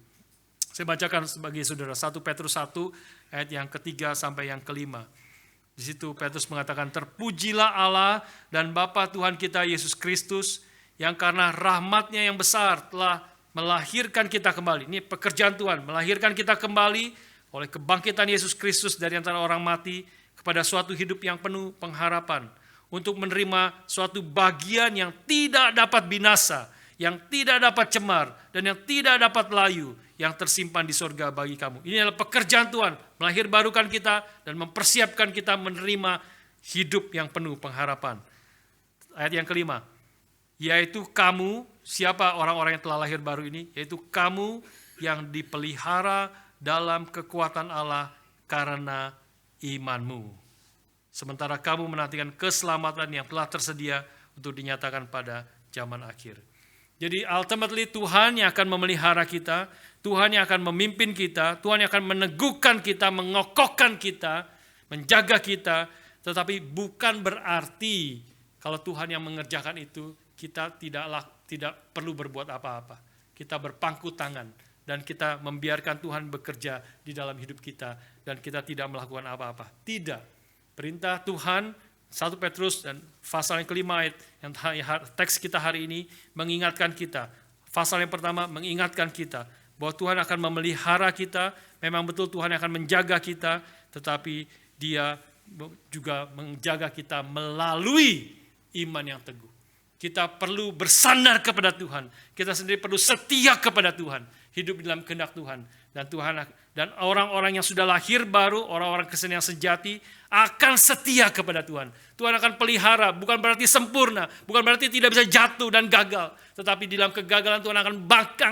Saya bacakan sebagai saudara 1 Petrus 1 ayat yang ketiga sampai yang kelima. Di situ Petrus mengatakan, terpujilah Allah dan Bapa Tuhan kita Yesus Kristus, yang karena rahmat-Nya yang besar telah melahirkan kita kembali. Ini pekerjaan Tuhan, melahirkan kita kembali oleh kebangkitan Yesus Kristus dari antara orang mati kepada suatu hidup yang penuh pengharapan, untuk menerima suatu bagian yang tidak dapat binasa, yang tidak dapat cemar, dan yang tidak dapat layu, yang tersimpan di sorga bagi kamu. Ini adalah pekerjaan Tuhan, melahirbarukan kita dan mempersiapkan kita menerima hidup yang penuh pengharapan. Ayat yang kelima, yaitu kamu, siapa orang-orang yang telah lahir baru ini? Yaitu kamu yang dipelihara dalam kekuatan Allah karena imanmu. Sementara kamu menantikan keselamatan yang telah tersedia untuk dinyatakan pada zaman akhir. Jadi ultimately Tuhan yang akan memelihara kita, Tuhan yang akan memimpin kita, Tuhan yang akan meneguhkan kita, mengokohkan kita, menjaga kita. Tetapi bukan berarti kalau Tuhan yang mengerjakan itu, kita tidak perlu berbuat apa-apa. Kita berpangku tangan dan kita membiarkan Tuhan bekerja di dalam hidup kita dan kita tidak melakukan apa-apa. Tidak. Perintah Tuhan 1 Petrus dan pasal yang kelima ayat yang teks kita hari ini mengingatkan kita. Pasal yang pertama mengingatkan kita bahwa Tuhan akan memelihara kita. Memang betul Tuhan akan menjaga kita, tetapi Dia juga menjaga kita melalui iman yang teguh. Kita perlu bersandar kepada Tuhan. Kita sendiri perlu setia kepada Tuhan. Hidup dalam kehendak Tuhan. Dan Tuhan Dan orang-orang yang sudah lahir baru, orang-orang Kristen yang sejati, akan setia kepada Tuhan. Tuhan akan pelihara, bukan berarti sempurna, bukan berarti tidak bisa jatuh dan gagal. Tetapi di dalam kegagalan Tuhan akan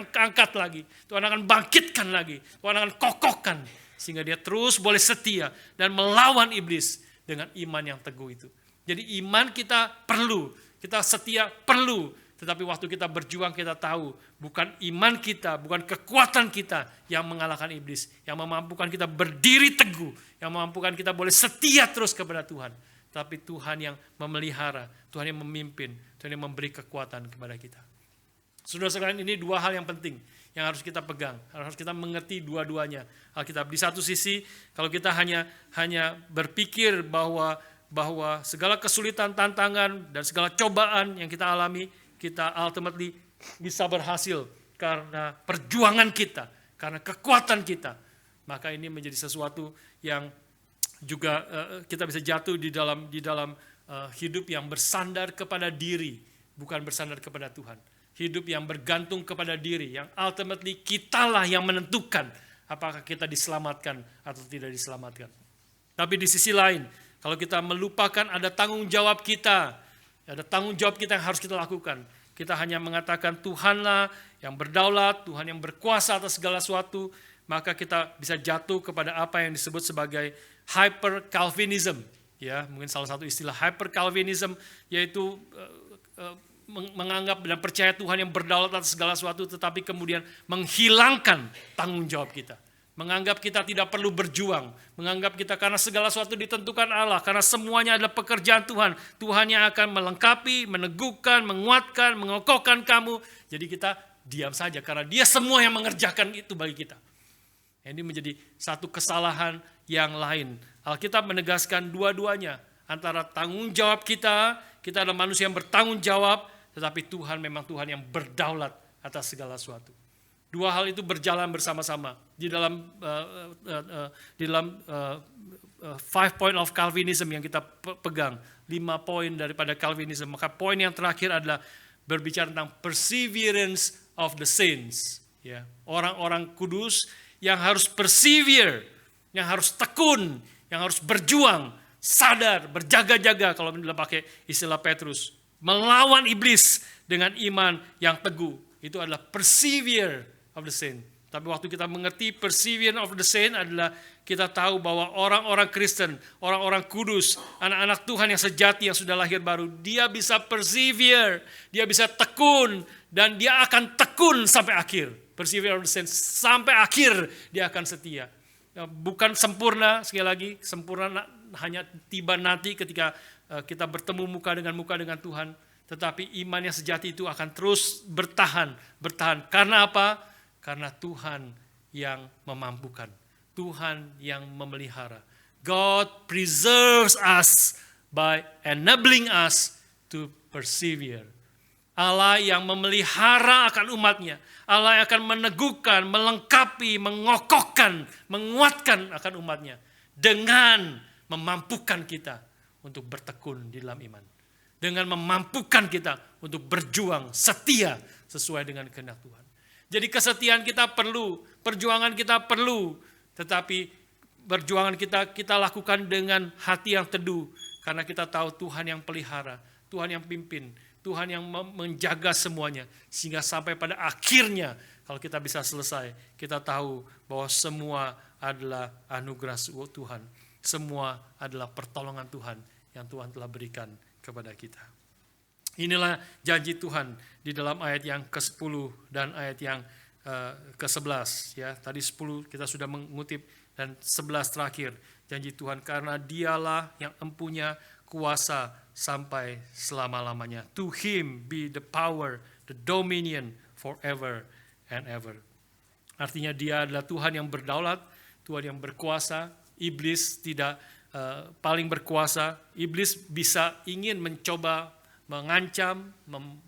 angkat lagi. Tuhan akan bangkitkan lagi. Tuhan akan kokohkan. Sehingga dia terus boleh setia dan melawan iblis dengan iman yang teguh itu. Jadi iman kita perlu, kita setia perlu. Tetapi waktu kita berjuang kita tahu bukan iman kita, bukan kekuatan kita yang mengalahkan iblis. Yang memampukan kita berdiri teguh, yang memampukan kita boleh setia terus kepada Tuhan. Tapi Tuhan yang memelihara, Tuhan yang memimpin, Tuhan yang memberi kekuatan kepada kita. Saudara-saudara, ini dua hal yang penting yang harus kita pegang, harus kita mengerti dua-duanya. Alkitab di satu sisi, kalau kita hanya berpikir bahwa segala kesulitan, tantangan, dan segala cobaan yang kita alami, kita ultimately bisa berhasil karena perjuangan kita, karena kekuatan kita. Maka ini menjadi sesuatu yang juga kita bisa jatuh di dalam hidup yang bersandar kepada diri, bukan bersandar kepada Tuhan. Hidup yang bergantung kepada diri, yang ultimately kitalah yang menentukan apakah kita diselamatkan atau tidak diselamatkan. Tapi di sisi lain, kalau kita melupakan ada tanggung jawab kita, ada tanggung jawab kita yang harus kita lakukan. Kita hanya mengatakan Tuhanlah yang berdaulat, Tuhan yang berkuasa atas segala sesuatu, maka kita bisa jatuh kepada apa yang disebut sebagai hyper Calvinism. Ya, mungkin salah satu istilah hyper Calvinism yaitu menganggap dan percaya Tuhan yang berdaulat atas segala sesuatu, tetapi kemudian menghilangkan tanggung jawab kita. Menganggap kita tidak perlu berjuang. Menganggap kita karena segala sesuatu ditentukan Allah. Karena semuanya adalah pekerjaan Tuhan. Tuhan yang akan melengkapi, meneguhkan, menguatkan, mengokohkan kamu. Jadi kita diam saja karena dia semua yang mengerjakan itu bagi kita. Ini menjadi satu kesalahan yang lain. Alkitab menegaskan dua-duanya. Antara tanggung jawab kita adalah manusia yang bertanggung jawab. Tetapi Tuhan memang Tuhan yang berdaulat atas segala sesuatu. Dua hal itu berjalan bersama-sama di dalam 5 point of Calvinism yang kita pegang, 5 poin daripada Calvinism. Maka poin yang terakhir adalah berbicara tentang perseverance of the saints. Ya, orang-orang kudus yang harus persevere, yang harus tekun, yang harus berjuang, sadar, berjaga-jaga kalau pakai istilah Petrus, melawan iblis dengan iman yang teguh. Itu adalah persevere of the saint. Tapi waktu kita mengerti perseverance of the saint adalah kita tahu bahwa orang-orang Kristen, orang-orang kudus, anak-anak Tuhan yang sejati yang sudah lahir baru, dia bisa persevere, dia bisa tekun, dan dia akan tekun sampai akhir. Perseverance of the saint, sampai akhir dia akan setia. Bukan sempurna, sekali lagi, sempurna hanya tiba nanti ketika kita bertemu muka dengan Tuhan. Tetapi iman yang sejati itu akan terus bertahan. Karena apa? Karena Tuhan yang memampukan. Tuhan yang memelihara. God preserves us by enabling us to persevere. Allah yang memelihara akan umatnya. Allah yang akan meneguhkan, melengkapi, mengokohkan, menguatkan akan umatnya. Dengan memampukan kita untuk bertekun di dalam iman. Dengan memampukan kita untuk berjuang setia sesuai dengan kehendak Tuhan. Jadi kesetiaan kita perlu, perjuangan kita perlu, tetapi perjuangan kita lakukan dengan hati yang teduh, karena kita tahu Tuhan yang pelihara, Tuhan yang pimpin, Tuhan yang menjaga semuanya, sehingga sampai pada akhirnya kalau kita bisa selesai, kita tahu bahwa semua adalah anugerah Tuhan, semua adalah pertolongan Tuhan yang Tuhan telah berikan kepada kita. Inilah janji Tuhan di dalam ayat yang ke-10 dan ayat yang ke-11. Ya, tadi 10 kita sudah mengutip dan 11 terakhir. Janji Tuhan karena dialah yang empunya kuasa sampai selama-lamanya. To him be the power, the dominion forever and ever. Artinya dia adalah Tuhan yang berdaulat, Tuhan yang berkuasa. Iblis tidak paling berkuasa. Iblis bisa ingin mencoba mengancam,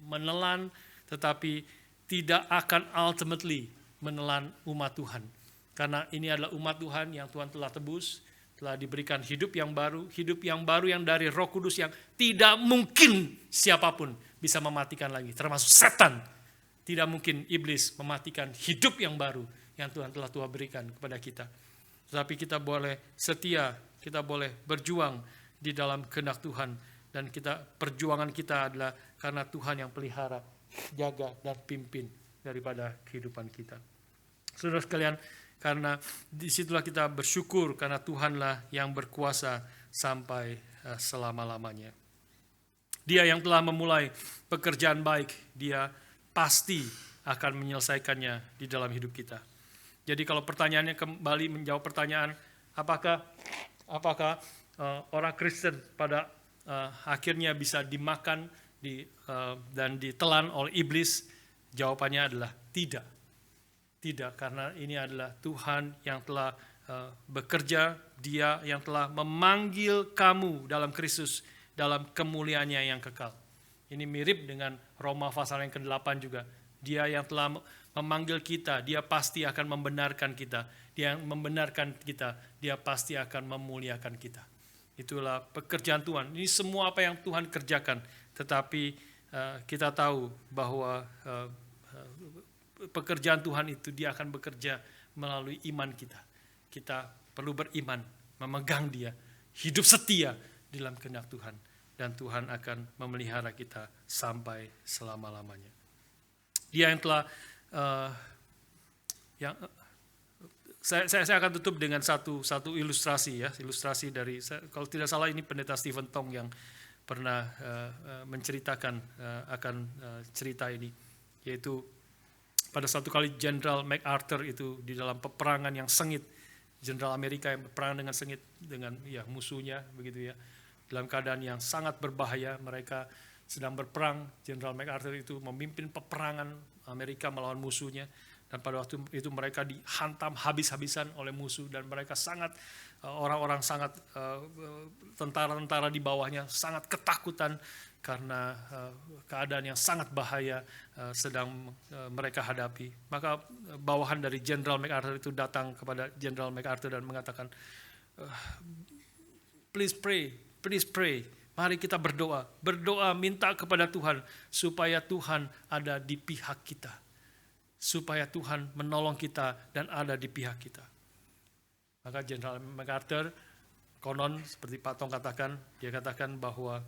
menelan, tetapi tidak akan ultimately menelan umat Tuhan. Karena ini adalah umat Tuhan yang Tuhan telah tebus, telah diberikan hidup yang baru yang dari Roh Kudus yang tidak mungkin siapapun bisa mematikan lagi, termasuk setan. Tidak mungkin iblis mematikan hidup yang baru yang Tuhan telah berikan kepada kita. Tetapi kita boleh setia, kita boleh berjuang di dalam kehendak Tuhan. Dan perjuangan kita adalah karena Tuhan yang pelihara, jaga, dan pimpin daripada kehidupan kita. Saudara sekalian, karena disitulah kita bersyukur karena Tuhanlah yang berkuasa sampai selama-lamanya. Dia yang telah memulai pekerjaan baik, Dia pasti akan menyelesaikannya di dalam hidup kita. Jadi kalau pertanyaannya kembali menjawab pertanyaan, apakah orang Kristen pada akhirnya bisa dimakan dan ditelan oleh iblis? Jawabannya adalah tidak. Tidak, karena ini adalah Tuhan yang telah bekerja, Dia yang telah memanggil kamu dalam Kristus, dalam kemuliaannya yang kekal. Ini mirip dengan Roma pasal yang ke-8 juga. Dia yang telah memanggil kita, Dia pasti akan membenarkan kita. Dia yang membenarkan kita, Dia pasti akan memuliakan kita. Itulah pekerjaan Tuhan. Ini semua apa yang Tuhan kerjakan. Tetapi kita tahu bahwa pekerjaan Tuhan itu Dia akan bekerja melalui iman kita. Kita perlu beriman, memegang Dia, hidup setia di dalam kehendak Tuhan. Dan Tuhan akan memelihara kita sampai selama-lamanya. Dia yang telah Saya akan tutup dengan satu ilustrasi ya, ilustrasi dari, kalau tidak salah ini Pendeta Stephen Tong yang pernah menceritakan akan cerita ini, yaitu pada satu kali Jenderal MacArthur itu di dalam peperangan yang sengit, Jenderal Amerika yang berperang dengan sengit dengan musuhnya begitu ya, dalam keadaan yang sangat berbahaya, mereka sedang berperang. Jenderal MacArthur itu memimpin peperangan Amerika melawan musuhnya. Dan pada waktu itu mereka dihantam habis-habisan oleh musuh, dan mereka orang-orang sangat tentara-tentara di bawahnya sangat ketakutan karena keadaan yang sangat bahaya sedang mereka hadapi. Maka bawahan dari Jenderal MacArthur itu datang kepada Jenderal MacArthur dan mengatakan, please pray, mari kita berdoa, minta kepada Tuhan supaya Tuhan ada di pihak kita. Supaya Tuhan menolong kita dan ada di pihak kita. Maka Jenderal MacArthur, konon seperti Pak Tong katakan, dia katakan bahwa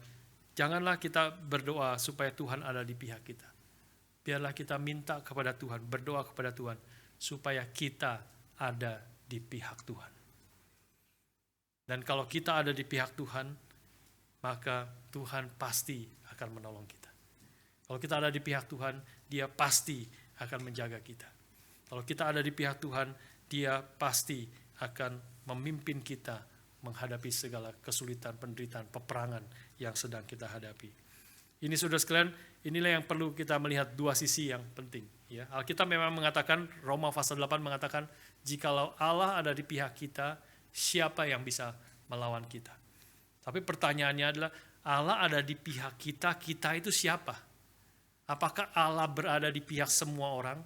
janganlah kita berdoa supaya Tuhan ada di pihak kita. Biarlah kita minta kepada Tuhan, berdoa kepada Tuhan, supaya kita ada di pihak Tuhan. Dan kalau kita ada di pihak Tuhan, maka Tuhan pasti akan menolong kita. Kalau kita ada di pihak Tuhan, Dia pasti akan menjaga kita. Kalau kita ada di pihak Tuhan, Dia pasti akan memimpin kita menghadapi segala kesulitan, penderitaan, peperangan yang sedang kita hadapi. Ini saudara sekalian, inilah yang perlu kita melihat dua sisi yang penting. Ya, Alkitab memang mengatakan, Roma pasal 8 mengatakan, jikalau Allah ada di pihak kita, siapa yang bisa melawan kita? Tapi pertanyaannya adalah, Allah ada di pihak kita, kita itu siapa? Apakah Allah berada di pihak semua orang?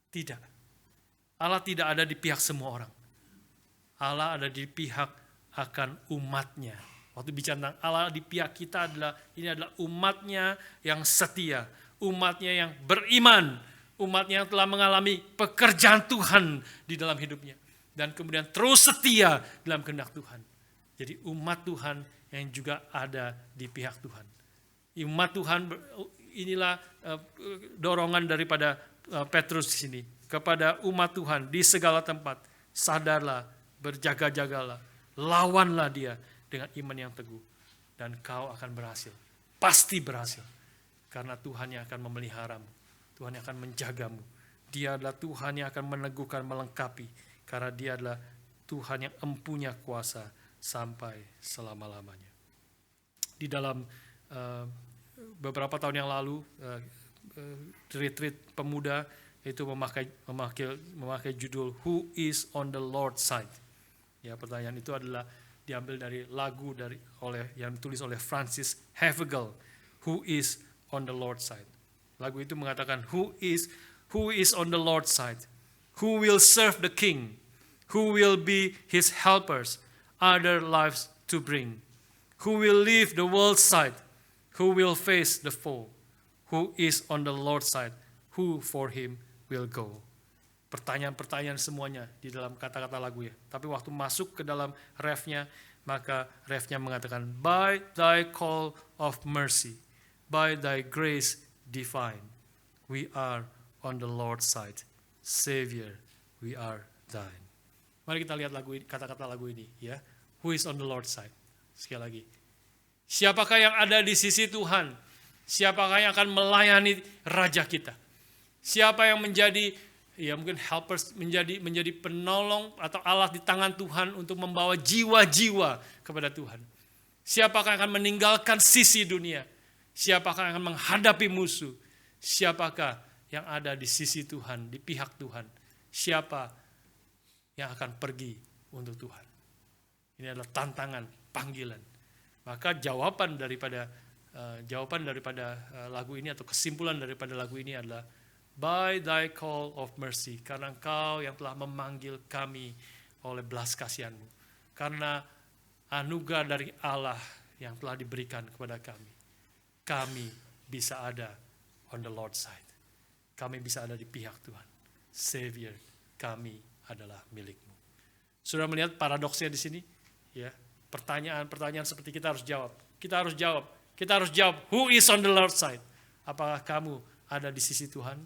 Tidak. Allah tidak ada di pihak semua orang. Allah ada di pihak akan umatnya. Waktu bicara tentang Allah di pihak kita ini adalah umatnya yang setia, umatnya yang beriman, umatnya yang telah mengalami pekerjaan Tuhan di dalam hidupnya, dan kemudian terus setia dalam kehendak Tuhan. Jadi umat Tuhan yang juga ada di pihak Tuhan. Umat Tuhan, inilah dorongan daripada Petrus di sini kepada umat Tuhan di segala tempat. Sadarlah, berjaga-jagalah, lawanlah dia dengan iman yang teguh, dan kau akan berhasil. Pasti berhasil, karena Tuhan yang akan memeliharamu, Tuhan yang akan menjagamu. Dia adalah Tuhan yang akan meneguhkan, melengkapi, karena Dia adalah Tuhan yang empunya kuasa sampai selama-lamanya. Di dalam beberapa tahun yang lalu, retreat pemuda itu memakai judul Who is on the Lord's side? Ya, pertanyaan itu adalah diambil dari lagu yang ditulis oleh Francis Havergal, Who is on the Lord's side? Lagu itu mengatakan, Who is on the Lord's side? Who will serve the King? Who will be his helpers? Other lives to bring. Who will leave the world's side? Who will face the foe? Who is on the Lord's side? Who for him will go? pertanyaan-pertanyaan semuanya di dalam kata-kata lagu ya. Tapi waktu masuk ke dalam refnya, maka refnya mengatakan, by thy call of mercy, by thy grace divine, we are on the Lord's side. Savior, we are thine. Mari kita lihat kata-kata lagu ini ya. Who is on the Lord's side? Sekali lagi. Siapakah yang ada di sisi Tuhan? Siapakah yang akan melayani Raja kita? Siapa yang menjadi mungkin helpers, menjadi penolong atau alat di tangan Tuhan untuk membawa jiwa-jiwa kepada Tuhan? Siapakah yang akan meninggalkan sisi dunia? Siapakah yang akan menghadapi musuh? Siapakah yang ada di sisi Tuhan, di pihak Tuhan? Siapa yang akan pergi untuk Tuhan? Ini adalah tantangan, panggilan. Maka jawaban daripada lagu ini atau kesimpulan daripada lagu ini adalah by thy call of mercy, karena engkau yang telah memanggil kami oleh belas kasihan-Mu. Karena anugerah dari Allah yang telah diberikan kepada kami, kami bisa ada on the Lord's side. Kami bisa ada di pihak Tuhan. Savior, kami adalah milik-Mu. Sudah melihat paradoksnya di sini? Ya, pertanyaan seperti kita harus jawab. Kita harus jawab, who is on the Lord's side? Apakah kamu ada di sisi Tuhan?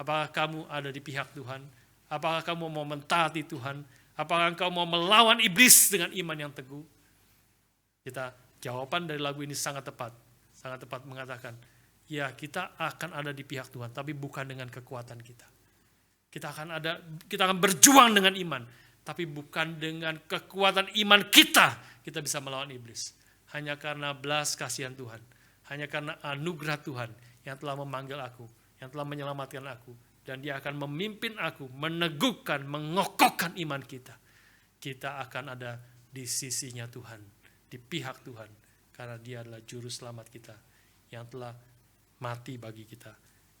Apakah kamu ada di pihak Tuhan? Apakah kamu mau mentaati Tuhan? Apakah engkau mau melawan iblis dengan iman yang teguh? Jawaban dari lagu ini sangat tepat mengatakan, ya kita akan ada di pihak Tuhan, tapi bukan dengan kekuatan kita. Kita akan berjuang dengan iman, tapi bukan dengan kekuatan iman kita bisa melawan iblis. Hanya karena belas kasihan Tuhan, hanya karena anugerah Tuhan yang telah memanggil aku, yang telah menyelamatkan aku, dan Dia akan memimpin aku, meneguhkan, mengokohkan iman kita. Kita akan ada di sisinya Tuhan, di pihak Tuhan, karena Dia adalah juru selamat kita, yang telah mati bagi kita,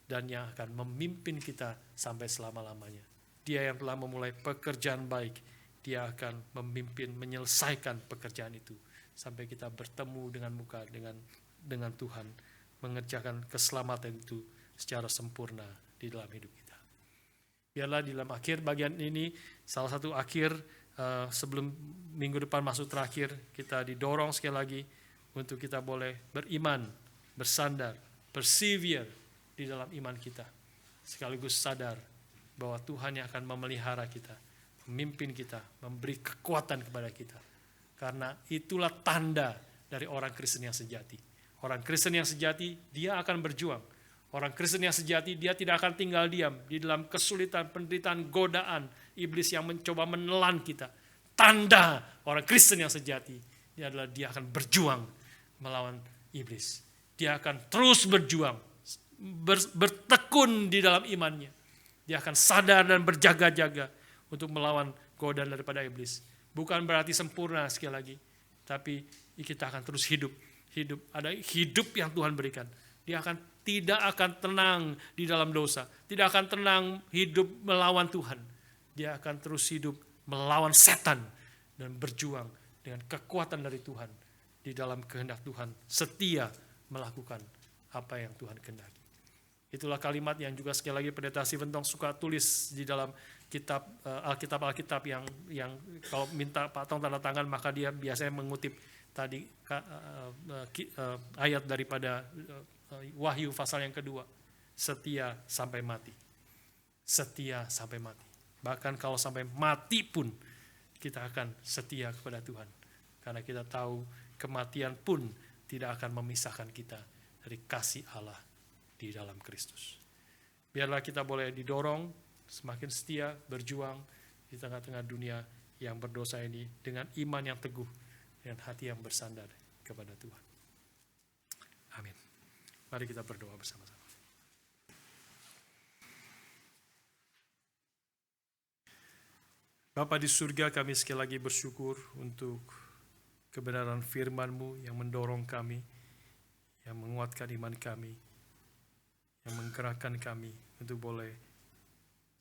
dan yang akan memimpin kita sampai selama-lamanya. Dia yang telah memulai pekerjaan baik, Dia akan memimpin, menyelesaikan pekerjaan itu, sampai kita bertemu dengan Tuhan, mengerjakan keselamatan itu secara sempurna di dalam hidup kita. Biarlah di dalam akhir bagian ini, salah satu akhir sebelum minggu depan masuk terakhir, kita didorong sekali lagi untuk kita boleh beriman, bersandar, persevere di dalam iman kita, sekaligus sadar bahwa Tuhan yang akan memelihara kita, memimpin kita, memberi kekuatan kepada kita. Karena itulah tanda dari orang Kristen yang sejati. Orang Kristen yang sejati, dia akan berjuang. Orang Kristen yang sejati, dia tidak akan tinggal diam di dalam kesulitan, penderitaan, godaan iblis yang mencoba menelan kita. Tanda orang Kristen yang sejati, dia adalah dia akan berjuang melawan iblis. Dia akan terus berjuang, bertekun di dalam imannya. Dia akan sadar dan berjaga-jaga untuk melawan godaan daripada iblis. Bukan berarti sempurna sekali lagi, tapi kita akan terus hidup. Ada hidup yang Tuhan berikan. Dia tidak akan tenang di dalam dosa. Tidak akan tenang hidup melawan Tuhan. Dia akan terus hidup melawan setan dan berjuang dengan kekuatan dari Tuhan. Di dalam kehendak Tuhan, setia melakukan apa yang Tuhan kehendaki. Itulah kalimat yang juga sekali lagi Pendeta Siventong suka tulis di dalam kitab Alkitab yang kalau minta Pak Tong tanda tangan, maka dia biasanya mengutip tadi ayat daripada Wahyu pasal yang kedua, setia sampai mati. Setia sampai mati. Bahkan kalau sampai mati pun kita akan setia kepada Tuhan. Karena kita tahu kematian pun tidak akan memisahkan kita dari kasih Allah di dalam Kristus. Biarlah kita boleh didorong semakin setia berjuang di tengah-tengah dunia yang berdosa ini dengan iman yang teguh, dengan hati yang bersandar kepada Tuhan. Amin. Mari kita berdoa bersama-sama. Bapa di surga, kami sekali lagi bersyukur untuk kebenaran firman-Mu yang mendorong kami, yang menguatkan iman kami, yang menggerakkan kami untuk boleh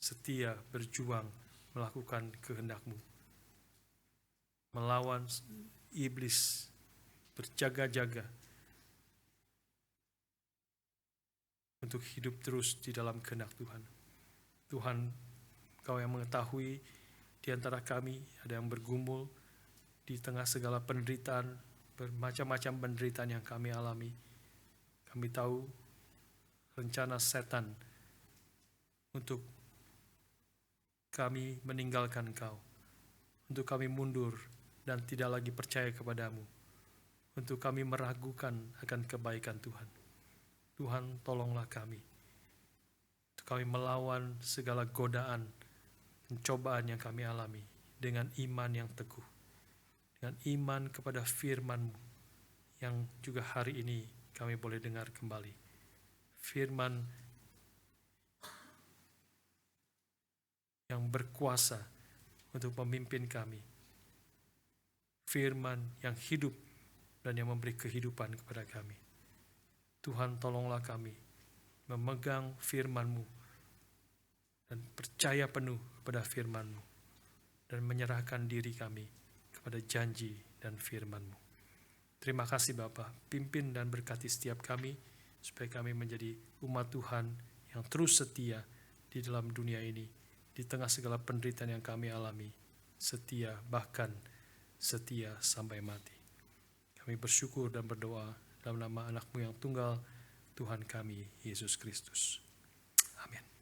setia berjuang melakukan kehendak-Mu, melawan iblis, berjaga-jaga untuk hidup terus di dalam kehendak Tuhan. Tuhan, Engkau yang mengetahui di antara kami ada yang bergumul di tengah segala penderitaan, bermacam-macam penderitaan yang kami alami. Kami tahu rencana setan untuk kami meninggalkan Engkau, untuk kami mundur dan tidak lagi percaya kepadamu, untuk kami meragukan akan kebaikan Tuhan. Tuhan, tolonglah kami, untuk kami melawan segala godaan, pencobaan yang kami alami dengan iman yang teguh, dengan iman kepada firman-Mu yang juga hari ini kami boleh dengar kembali. Firman yang berkuasa untuk memimpin kami. Firman yang hidup dan yang memberi kehidupan kepada kami. Tuhan, tolonglah kami memegang firman-Mu dan percaya penuh kepada firman-Mu dan menyerahkan diri kami kepada janji dan firman-Mu. Terima kasih Bapa, pimpin dan berkati setiap kami supaya kami menjadi umat Tuhan yang terus setia di dalam dunia ini, di tengah segala penderitaan yang kami alami, setia bahkan setia sampai mati. Kami bersyukur dan berdoa dalam nama anak-Mu yang tunggal, Tuhan kami, Yesus Kristus. Amin.